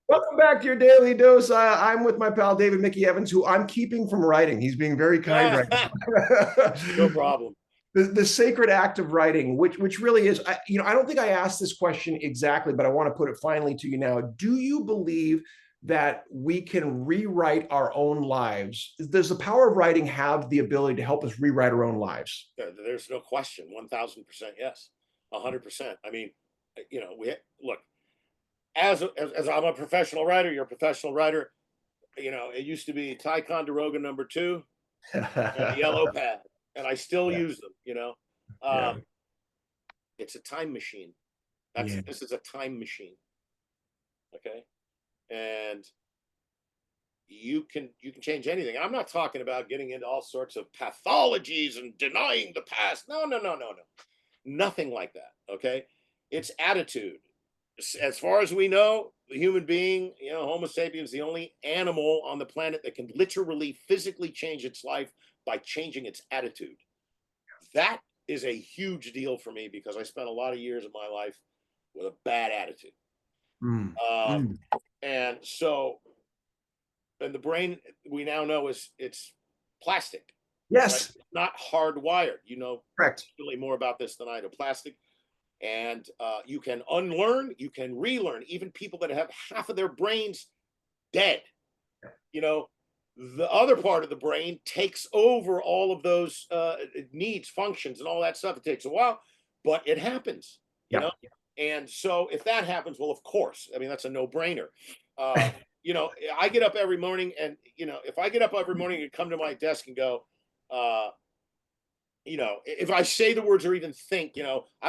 Welcome back to your daily dose. I'm with my pal David Mickey Evans, who I'm keeping from writing. He's being very kind right now. No problem. The sacred act of writing, which really is, I don't think I asked this question exactly, but I want to put it finally to you now. Do you believe that we can rewrite our own lives? Does the power of writing have the ability to help us rewrite our own lives? There's no question. 1,000% yes. 100%. I mean, we look as I'm a professional writer. You're a professional writer. It used to be Ticonderoga number two and a yellow pad, and I still Yeah. use them. Yeah. Um, it's a time machine. Yeah. This is a time machine. Okay, and you can change anything. I'm not talking about getting into all sorts of pathologies and denying the past. No, no, no, no, no. Nothing like that. Okay. It's attitude. As far as we know, the human being, Homo sapiens, the only animal on the planet that can literally physically change its life by changing its attitude. That is a huge deal for me because I spent a lot of years of my life with a bad attitude. Mm. Um, Mm. and so, and the brain we now know is it's plastic, right? Yes. Not hardwired. Correct. Really more about this than I do. Plastic, and you can unlearn, you can relearn. Even people that have half of their brains dead, you know, the other part of the brain takes over all of those needs, functions, and all that stuff. It takes a while, but it happens, you Yeah. know. And so, if that happens, well, of course, I mean that's a no-brainer. Uh, I get up every morning, and if I get up every morning and come to my desk and go, uh, if I say the words or even think, I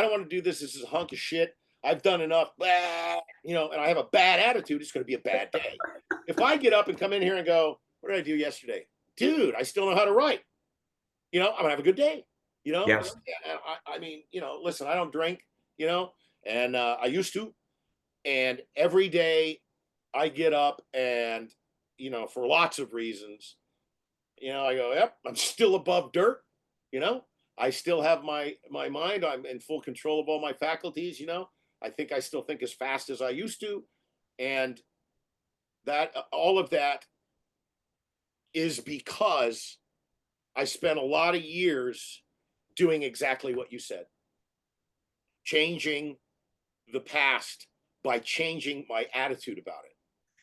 don't want to do this. This is a hunk of shit. I've done enough, blah, and I have a bad attitude. It's going to be a bad day. If I get up and come in here and go, what did I do yesterday? Dude, I still know how to write. I'm going to have a good day. Yeah. I mean, listen, I don't drink, and I used to. And every day I get up and, for lots of reasons, I go, yep, I'm still above dirt, you know. I still have my mind. I'm in full control of all my faculties, I think I still think as fast as I used to. And that all of that is because I spent a lot of years doing exactly what you said. Changing the past by changing my attitude about it.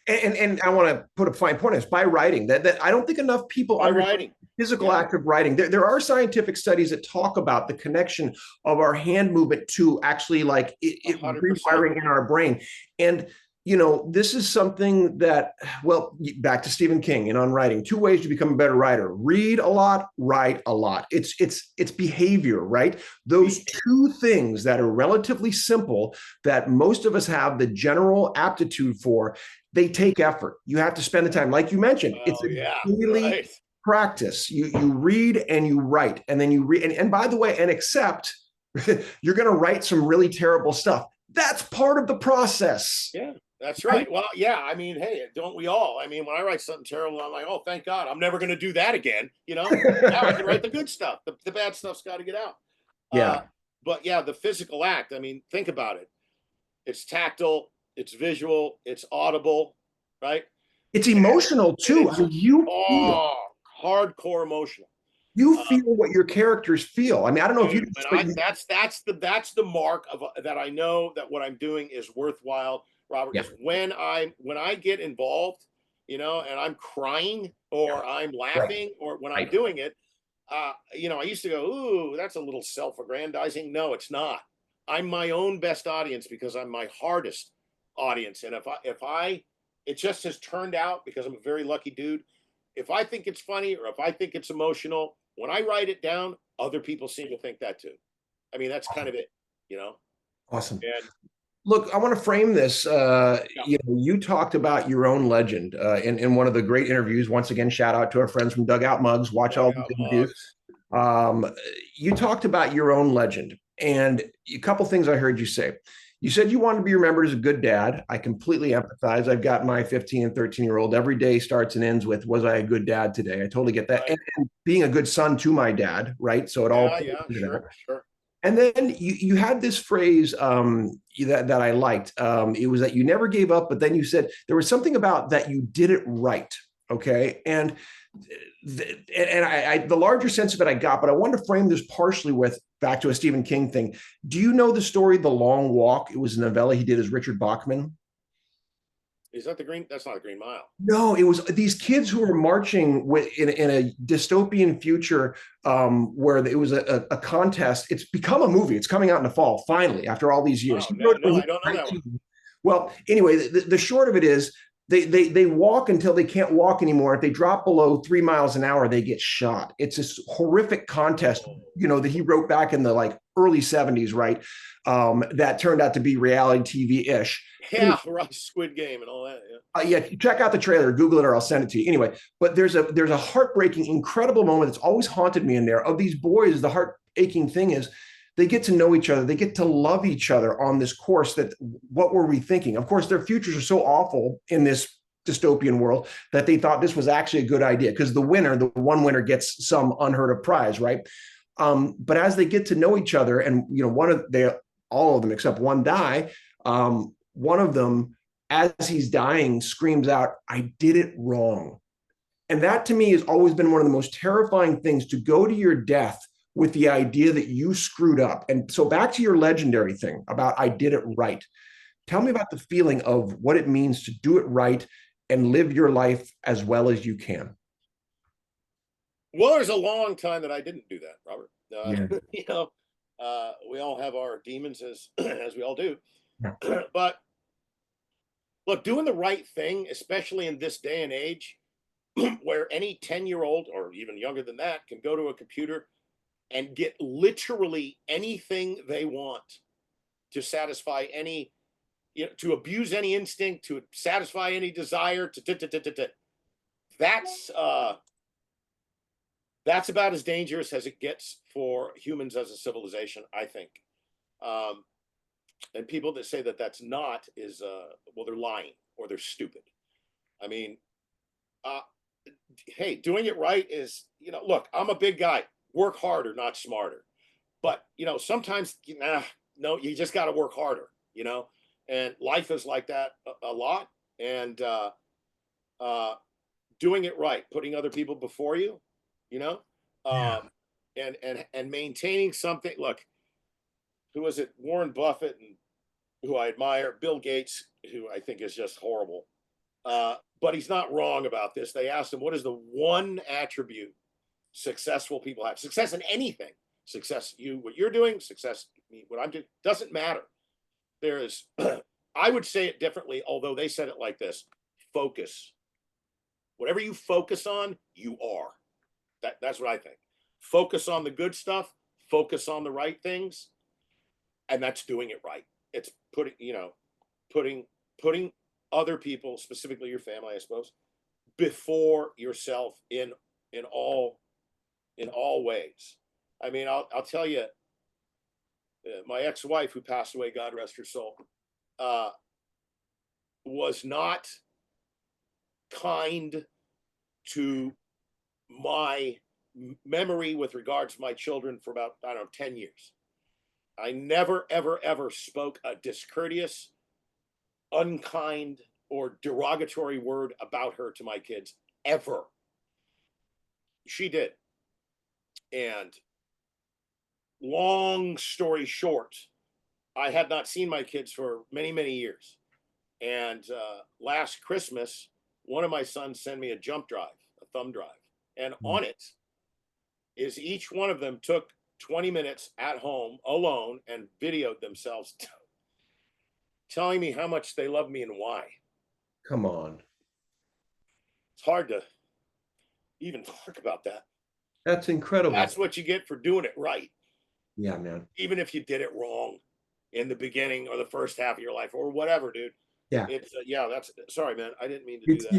And I want to put a fine point on this by writing that I don't think enough people By understand writing. the physical Yeah. act of writing. There are scientific studies that talk about the connection of our hand movement to actually like it 100%. rewiring in our brain. And this is something that, well, back to Stephen King and on writing, two ways to become a better writer: read a lot, write a lot. It's behavior, right? Those two things that are relatively simple that most of us have the general aptitude for, they take effort. You have to spend the time. Like you mentioned, it's Oh a yeah. daily Right. practice. You read and you write, and then you read. And by the way, and accept, you're going to write some really terrible stuff. That's part of the process. Yeah. That's right. Well, yeah. I mean, hey, don't we all? I mean, when I write something terrible, I'm like, oh, thank God, I'm never going to do that again. Now I can write the good stuff. The bad stuff's got to get out. Uh, Yeah. but yeah, the physical act. I mean, think about it. It's tactile. It's visual. It's audible. Right. It's emotional And too. I it's mean, hardcore emotional. you Uh, feel what your characters feel. I mean, I don't know if you, Dude, and I that's the mark of that I know that what I'm doing is worthwhile, Robert. yeah, Is when I get involved, and I'm crying yeah, or I'm right, laughing or when I'm right. doing it. I used to go, ooh, that's a little self-aggrandizing. No, it's not. I'm my own best audience because I'm my hardest audience, and if I it just has turned out because I'm a very lucky dude. If I think it's funny or if I think it's emotional, when I write it down, other people seem to think that too. I mean, that's kind Awesome. of it, you know. Awesome. And Look, I want to frame this. yeah, You talked about your own legend in one of the great interviews. Once again, shout out to our friends from Dugout Mugs. Watch all dugout the interviews. mugs. Um, you talked about your own legend, and a couple things I heard you say. You said you wanted to be remembered as a good dad. I completely empathize. I've got my 15 and 13-year-old. Every day starts and ends with, was I a good dad today? I totally get that. Right. And being a good son to my dad, right? So it all Yeah, yeah, into that. sure, sure. And then you had this phrase that I liked. It was that you never gave up, but then you said there was something about that you did it right. Okay. The larger sense of it I got, but I wanted to frame this partially with back to a Stephen King thing. Do you know the story, The Long Walk? It was a novella he did as Richard Bachman. Is that the Green? That's not a Green Mile. No, it was these kids who were marching in a dystopian future where it was a contest. It's become a movie. It's coming out in the fall, finally, after all these years. Oh no, no, I don't know that one. Well, anyway, the short of it is they walk until they can't walk anymore. If they drop below 3 miles an hour, they get shot. It's this horrific contest, Oh. that he wrote back in the like early 70s, right? That turned out to be reality TV-ish. Yeah, right. Squid Game and all that. Yeah, check out the trailer, Google it, or I'll send it to you. Anyway, but there's a heartbreaking, incredible moment that's always haunted me in there of these boys. The heart-aching thing is they get to know each other, they get to love each other on this course. That what were we thinking? Of course, their futures are so awful in this dystopian world that they thought this was actually a good idea because the one winner gets some unheard of prize, right? But as they get to know each other, and all of them except one die. One of them, as he's dying, screams out, "I did it wrong." And that to me has always been one of the most terrifying things, to go to your death with the idea that you screwed up. And so back to your legendary thing about "I did it right." Tell me about the feeling of what it means to do it right and live your life as well as you can. Well, there's a long time that I didn't do that, Robert. Yeah. We all have our demons, as as we all do. Yeah. But look, doing the right thing, especially in this day and age, where any 10-year-old or even younger than that can go to a computer and get literally anything they want to satisfy any, to abuse any instinct, to satisfy any desire, that's that's about as dangerous as it gets for humans as a civilization, I think. Um, and people that say that that's not is well, they're lying or they're stupid. I mean, uh, hey, doing it right is, look, I'm a big guy. Work harder, not smarter. But sometimes, no, you just got to work harder. And life is like that a lot. And uh, doing it right, putting other people before you, you know, Yeah. um, and maintaining something. Look, who was it? Warren Buffett, and who I admire, Bill Gates, who I think is just horrible. But he's not wrong about this. They asked him, what is the one attribute successful people have? Success in anything. Success, what you're doing, success, me, what I'm doing, doesn't matter. There is, I would say it differently, although they said it like this: focus. Whatever you focus on, you are. That's what I think. Focus on the good stuff, focus on the right things, and that's doing it right. It's putting putting other people, specifically your family, I suppose, before yourself in all in all ways. I mean, I'll tell you, my ex-wife, who passed away, God rest her soul, uh, was not kind to my memory with regards to my children for about, I don't know, 10 years. I never, ever, ever spoke a discourteous, unkind, or derogatory word about her to my kids, ever. She did. And long story short, I had not seen my kids for many, many years. And last Christmas, one of my sons sent me a jump drive, a thumb drive. And on it is each one of them took 20 minutes at home alone and videoed themselves telling me how much they love me and why. Come on. It's hard to even talk about that. That's incredible. That's what you get for doing it right. Yeah, man. Even if you did it wrong in the beginning or the first half of your life or whatever, dude. Yeah. It's yeah, that's sorry, man. I didn't mean to do that.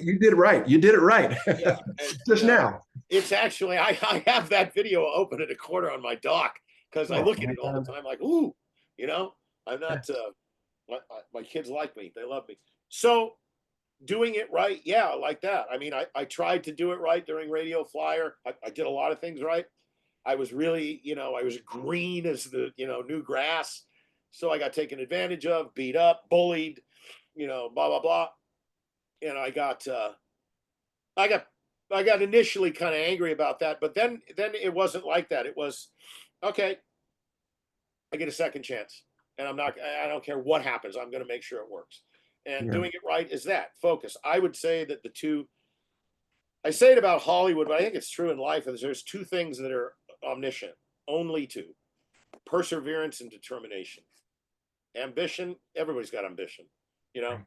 You did it right. You did it right. Yeah, Just now. It's actually, I have that video open in a corner on my dock because I look at it all the time like, ooh, I'm not, my kids like me. They love me. So doing it right, yeah, like that. I mean, I tried to do it right during Radio Flyer. I did a lot of things right. I was really, I was green as the, new grass. So I got taken advantage of, beat up, bullied, blah, blah, blah. And I got, I got initially kind of angry about that, but then it wasn't like that. It was, okay, I get a second chance, and I don't care what happens. I'm going to make sure it works. And Yeah. doing it right is that focus. I would say that I say it about Hollywood, but I think it's true in life. There's two things that are omniscient, only two: perseverance and determination. Ambition, everybody's got ambition, you know,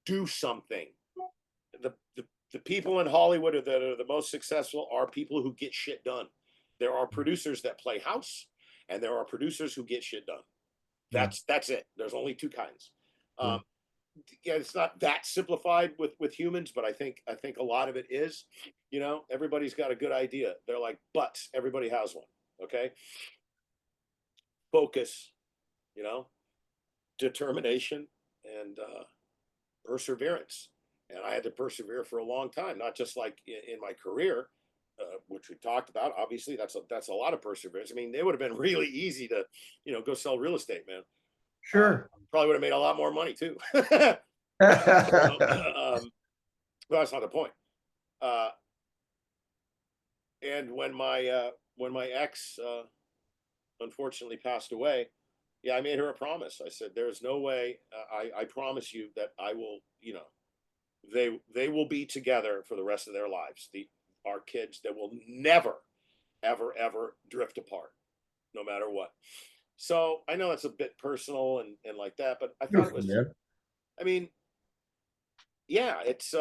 do something. The, the, the people in Hollywood that are the most successful are people who get shit done. There are producers that play house, and there are producers who get shit done. Yeah. That's it. There's only two kinds. Yeah. Yeah, it's not that simplified with humans, but I think a lot of it is. Everybody's got a good idea. They're like butts. Everybody has one. Okay, focus. You know, determination and perseverance. And I had to persevere for a long time, not just like in my career, which we talked about. Obviously, that's a lot of perseverance. I mean, it would have been really easy to, go sell real estate, man. Sure. Probably would have made a lot more money too. But that's not the point. And when my ex unfortunately passed away, yeah, I made her a promise. I said, "There's no way. I promise you that I will. They will be together for the rest of their lives. Our kids, they will never, ever, ever drift apart, no matter what." So I know it's a bit personal and like that, but I thought it was. Man. I mean, yeah, it's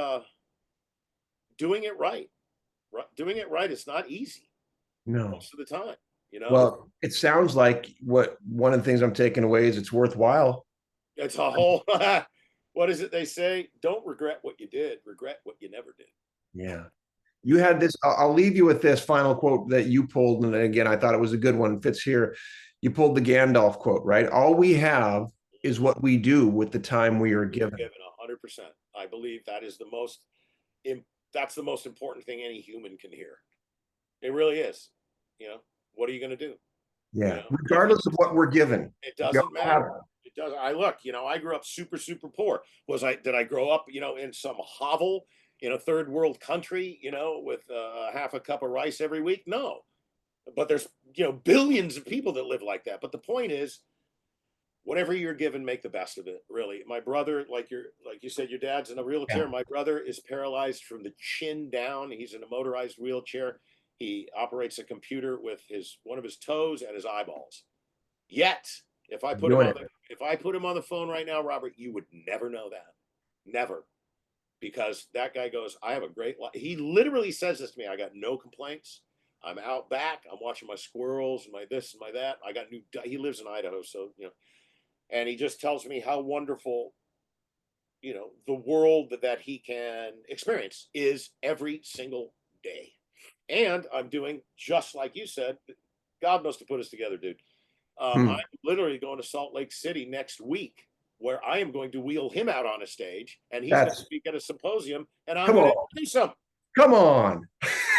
doing it right. Doing it right is not easy No. most of the time. Well, it sounds like one of the things I'm taking away is it's worthwhile. It's a whole. What is it they say? Don't regret what you did. Regret what you never did. Yeah. You had this. I'll leave you with this final quote that you pulled. And again, I thought it was a good one. Fits here. You pulled the Gandalf quote, right? All we have is what we do with the time we are given. Given 100%. I believe that is that's the most important thing any human can hear. It really is. What are you going to do? Yeah. Regardless of what we're given. It doesn't matter. It doesn't. I grew up super, super poor. Did I grow up, in some hovel in a third world country, with half a cup of rice every week? No. But there's, billions of people that live like that. But the point is, whatever you're given, make the best of it. Really, my brother, like you said, your dad's in a wheelchair. Yeah. My brother is paralyzed from the chin down. He's in a motorized wheelchair. He operates a computer with one of his toes and his eyeballs. Yet, if I put him on the phone right now, Robert, you would never know that, never, because that guy goes, "I have a great life." He literally says this to me. "I got no complaints. I'm out back. I'm watching my squirrels and my this and my that. I got He lives in Idaho, so and he just tells me how wonderful, the world that he can experience is every single day. And I'm doing just like you said. God must have put us together, dude. I'm literally going to Salt Lake City next week, where I am going to wheel him out on a stage, and he's going to speak at a symposium, and I'm going to do something. Come on.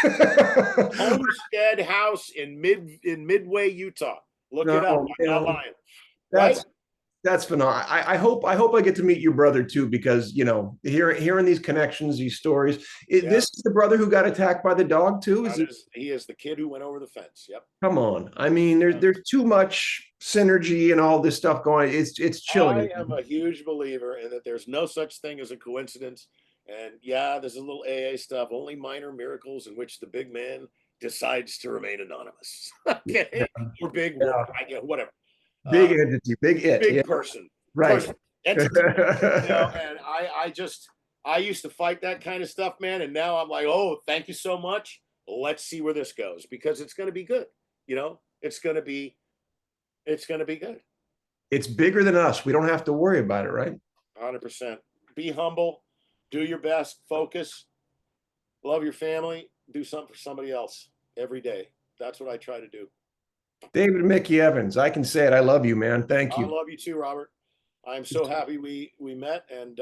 Homestead house in Midway, Utah. Look it up. I'm not lying. Right? That's phenomenal. I hope I get to meet your brother too, because hearing these connections, these stories. This is the brother who got attacked by the dog too. He is the kid who went over the fence. Yep. Come on. I mean, there's too much synergy and all this stuff going. It's chilling. I am a huge believer in that there's no such thing as a coincidence. And yeah, there's a little AA stuff, only minor miracles in which the big man decides to remain anonymous. Okay. Yeah. Or big, whatever. Big entity, big person, right? Person, entity. And I used to fight that kind of stuff, man. And now I'm like, oh, thank you so much. Let's see where this goes, because it's going to be good. It's going to be good. It's bigger than us. We don't have to worry about it, right? 100%. Be humble, do your best, focus, love your family, do something for somebody else every day. That's what I try to do. David Mickey Evans, I can say it. I love you, man. Thank you. I love you too, Robert. I'm so happy we met. And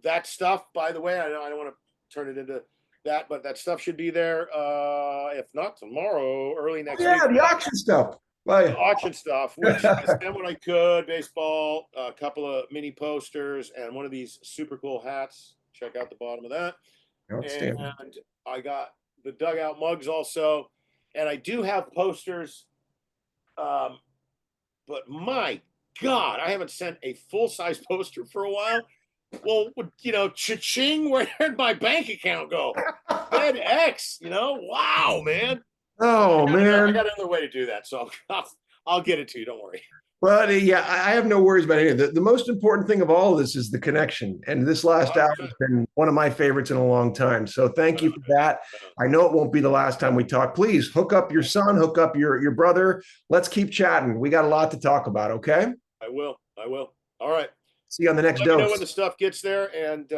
that stuff, by the way, I don't want to turn it into but that stuff should be there. If not tomorrow, early next week. Yeah, the auction stuff. The Like, auction stuff, which I sent what I could, baseball, a couple of mini posters, and one of these super cool hats. Check out the bottom of that. outstanding. And I got the dugout mugs also. And I do have posters. But my God, I haven't sent a full-size poster for a while. Well, cha-ching, where did my bank account go? FedEx, wow, man. Oh I man. got another way to do that, so I'll get it to you. Don't worry. But yeah, I have no worries about any of it. The most important thing of all of this is the connection. And this last hour has been one of my favorites in a long time. So thank you for that. I know it won't be the last time we talk. Please hook up your son, hook up your brother. Let's keep chatting. We got a lot to talk about, okay? I will. All right. See you on the next Let me know dose. when the stuff gets there, and